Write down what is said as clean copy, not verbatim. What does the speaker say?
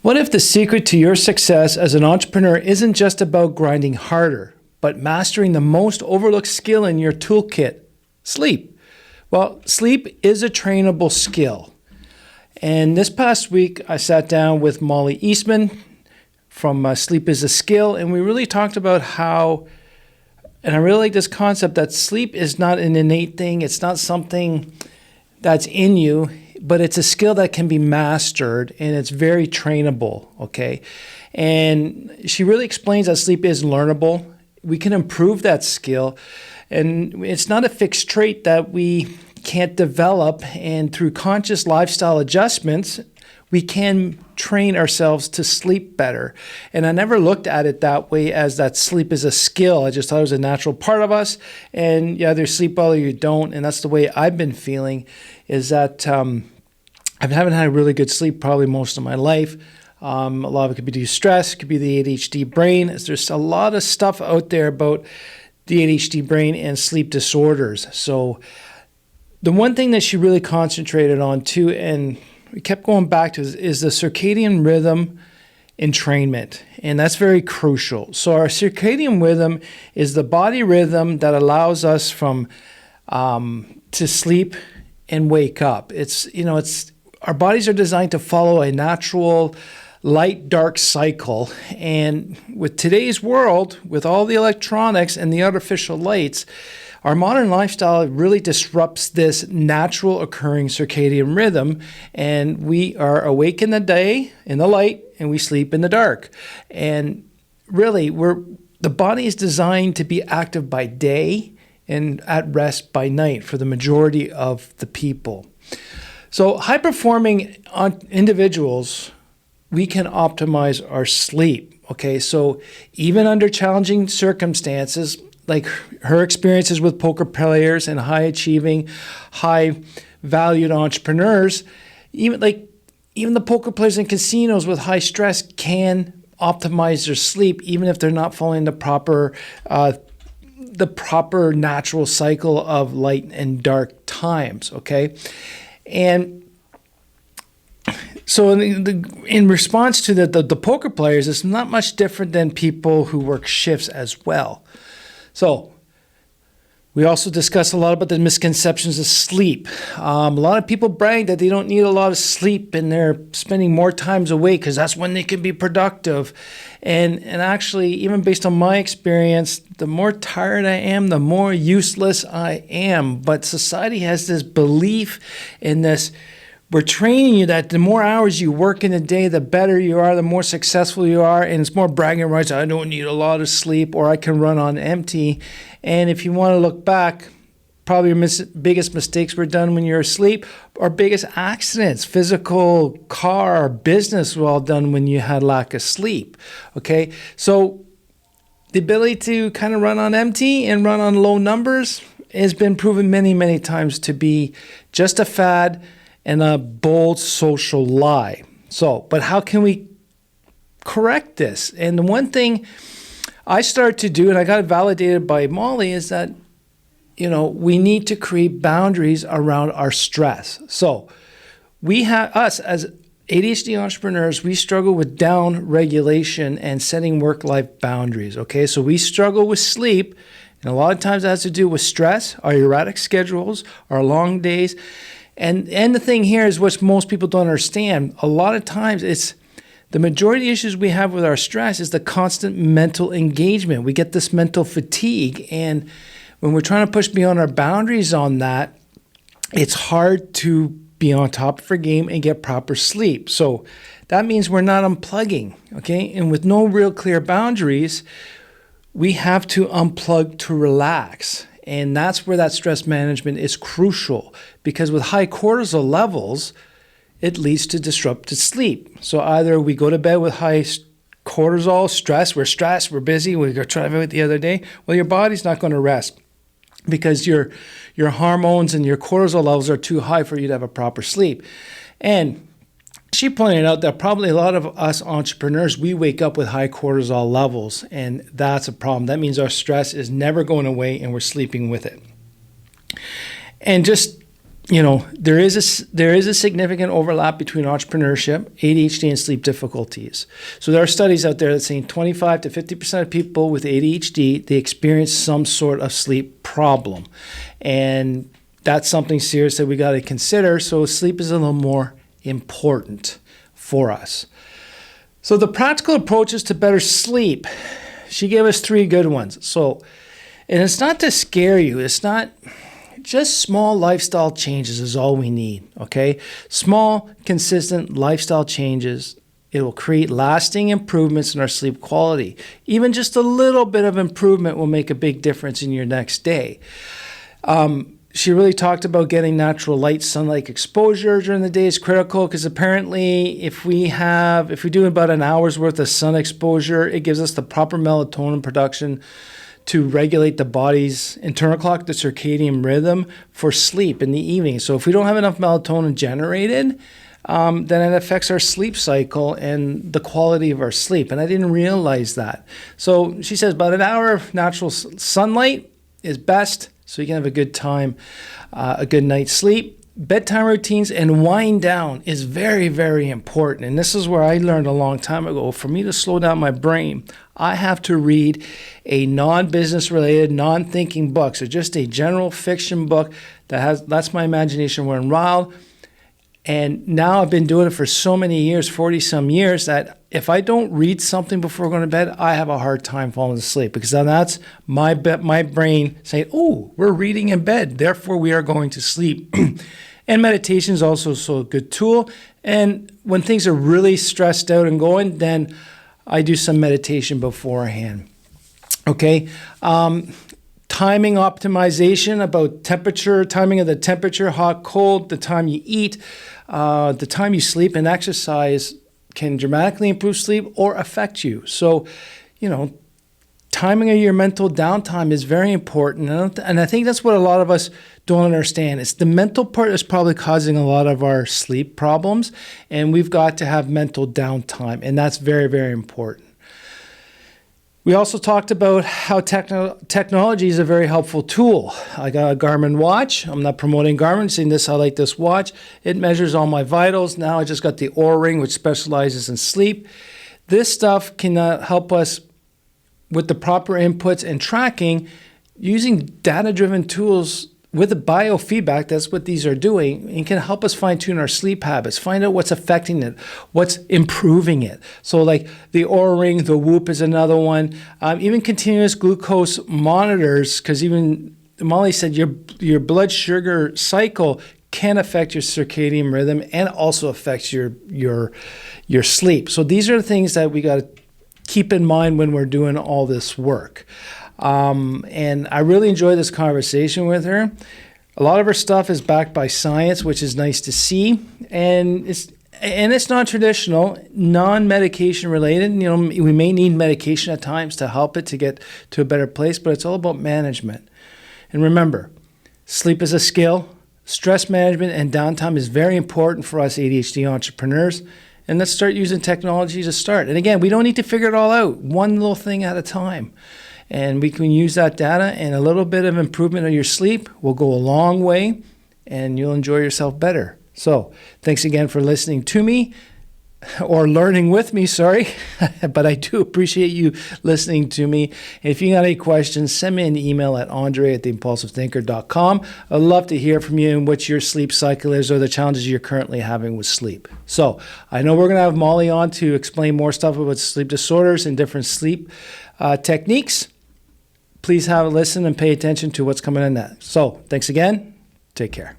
What if the secret to your success as an entrepreneur isn't just about grinding harder, but mastering the most overlooked skill in your toolkit, sleep? Well, sleep is a trainable skill. And this past week, I sat down with Mollie Eastman from Sleep is a Skill, and we really talked about how, and I really like this concept that sleep is not an innate thing. It's not something that's in you, but it's a skill that can be mastered, and it's very trainable, okay? And she really explains that sleep is learnable. We can improve that skill, and it's not a fixed trait that we can't develop, and through conscious lifestyle adjustments, we can train ourselves to sleep better. And I never looked at it that way, as that sleep is a skill. I just thought it was a natural part of us, and you either sleep well or you don't, and that's the way I've been feeling, is that I haven't had a really good sleep probably most of my life. A lot of it could be due to stress, it could be the ADHD brain. There's a lot of stuff out there about the ADHD brain and sleep disorders. So the one thing that she really concentrated on too, and we kept going back to, is the circadian rhythm entrainment. And that's very crucial. So our circadian rhythm is the body rhythm that allows us from to sleep and wake up. Our bodies are designed to follow a natural light-dark cycle. And with today's world, with all the electronics and the artificial lights, our modern lifestyle really disrupts this natural occurring circadian rhythm. And we are awake in the day, in the light, and we sleep in the dark. And really, the body is designed to be active by day and at rest by night for the majority of the people. So high-performing individuals, we can optimize our sleep, okay? So even under challenging circumstances, like her experiences with poker players and high-achieving, high-valued entrepreneurs, even the poker players in casinos with high stress can optimize their sleep, even if they're not following the proper natural cycle of light and dark times, okay? And so in response to the poker players, it's not much different than people who work shifts as well. So we also discuss a lot about the misconceptions of sleep. A lot of people brag that they don't need a lot of sleep and they're spending more times awake because that's when they can be productive. And actually, even based on my experience, the more tired I am, the more useless I am. But society has this belief in this. We're training you that the more hours you work in a day, the better you are, the more successful you are, and it's more bragging rights. I don't need a lot of sleep, or I can run on empty. And if you want to look back, probably your biggest mistakes were done when you're asleep, or biggest accidents, physical, car, business were all done when you had lack of sleep, okay? So the ability to kind of run on empty and run on low numbers has been proven many, many times to be just a fad and a bold social lie. So, but how can we correct this? And the one thing I started to do, and I got it validated by Mollie, is that, we need to create boundaries around our stress. So us as ADHD entrepreneurs, we struggle with down regulation and setting work-life boundaries, okay? So we struggle with sleep, and a lot of times that has to do with stress, our erratic schedules, our long days. And the thing here is what most people don't understand. A lot of times it's the majority of the issues we have with our stress is the constant mental engagement. We get this mental fatigue. And when we're trying to push beyond our boundaries on that, it's hard to be on top of our game and get proper sleep. So that means we're not unplugging, okay? And with no real clear boundaries, we have to unplug to relax. And that's where that stress management is crucial, because with high cortisol levels, it leads to disrupted sleep. So either we go to bed with high cortisol, we're stressed, we're busy, we go travel it the other day. Well, your body's not going to rest because your hormones and your cortisol levels are too high for you to have a proper sleep. And she pointed out that probably a lot of us entrepreneurs, we wake up with high cortisol levels, and that's a problem. That means our stress is never going away and we're sleeping with it. And just, there is a significant overlap between entrepreneurship, ADHD, and sleep difficulties. So there are studies out there that saying 25 to 50% of people with ADHD, they experience some sort of sleep problem. And that's something serious that we got to consider. So sleep is a little more important for us. So the practical approaches to better sleep, she gave us 3 good ones. And it's not to scare you. It's not just small lifestyle changes is all we need, okay? Small, consistent lifestyle changes. It will create lasting improvements in our sleep quality. Even just a little bit of improvement will make a big difference in your next day. She really talked about getting natural light, sunlight exposure during the day is critical because apparently if we do about an hour's worth of sun exposure, it gives us the proper melatonin production to regulate the body's internal clock, the circadian rhythm for sleep in the evening. So if we don't have enough melatonin generated, then it affects our sleep cycle and the quality of our sleep. And I didn't realize that. So she says about an hour of natural sunlight is best so you can have a good time, a good night's sleep. Bedtime routines and wind down is very, very important. And this is where I learned a long time ago. For me to slow down my brain, I have to read a non-business related, non-thinking book. So just a general fiction book that lets my imagination run wild. And now I've been doing it for so many years, 40 some years, that if I don't read something before going to bed, I have a hard time falling asleep because then that's my brain saying, oh, we're reading in bed, therefore we are going to sleep. And meditation is also a good tool. And when things are really stressed out and going, then I do some meditation beforehand. Okay. Timing optimization about temperature, timing of the temperature, hot, cold, the time you eat, the time you sleep, and exercise can dramatically improve sleep or affect you. So, timing of your mental downtime is very important. And I think that's what a lot of us don't understand. It's the mental part that's probably causing a lot of our sleep problems. And we've got to have mental downtime. And that's very, very important. We also talked about how technology is a very helpful tool. I got a Garmin watch. I'm not promoting Garmin, saying this, I like this watch. It measures all my vitals. Now I just got the Oura ring, which specializes in sleep. This stuff can help us with the proper inputs and tracking using data-driven tools with the biofeedback. That's what these are doing, and can help us fine-tune our sleep habits, find out what's affecting it, what's improving it. So like the Oura ring, the Whoop is another one. Even continuous glucose monitors, because even Mollie said your blood sugar cycle can affect your circadian rhythm and also affects your sleep. So these are the things that we got to keep in mind when we're doing all this work. And I really enjoyed this conversation with her. A lot of her stuff is backed by science, which is nice to see. And it's non-traditional, non-medication related. We may need medication at times to help it to get to a better place, but it's all about management. And remember, sleep is a skill. Stress management and downtime is very important for us ADHD entrepreneurs. And let's start using technology to start. And again, we don't need to figure it all out, one little thing at a time. And we can use that data, and a little bit of improvement of your sleep will go a long way, and you'll enjoy yourself better. So thanks again for listening to me, or learning with me, sorry. But I do appreciate you listening to me. And if you got any questions, send me an email at André@theimpulsivethinker.com. I'd love to hear from you and what your sleep cycle is or the challenges you're currently having with sleep. So I know we're going to have Mollie on to explain more stuff about sleep disorders and different sleep techniques. Please have a listen and pay attention to what's coming in next. So thanks again. Take care.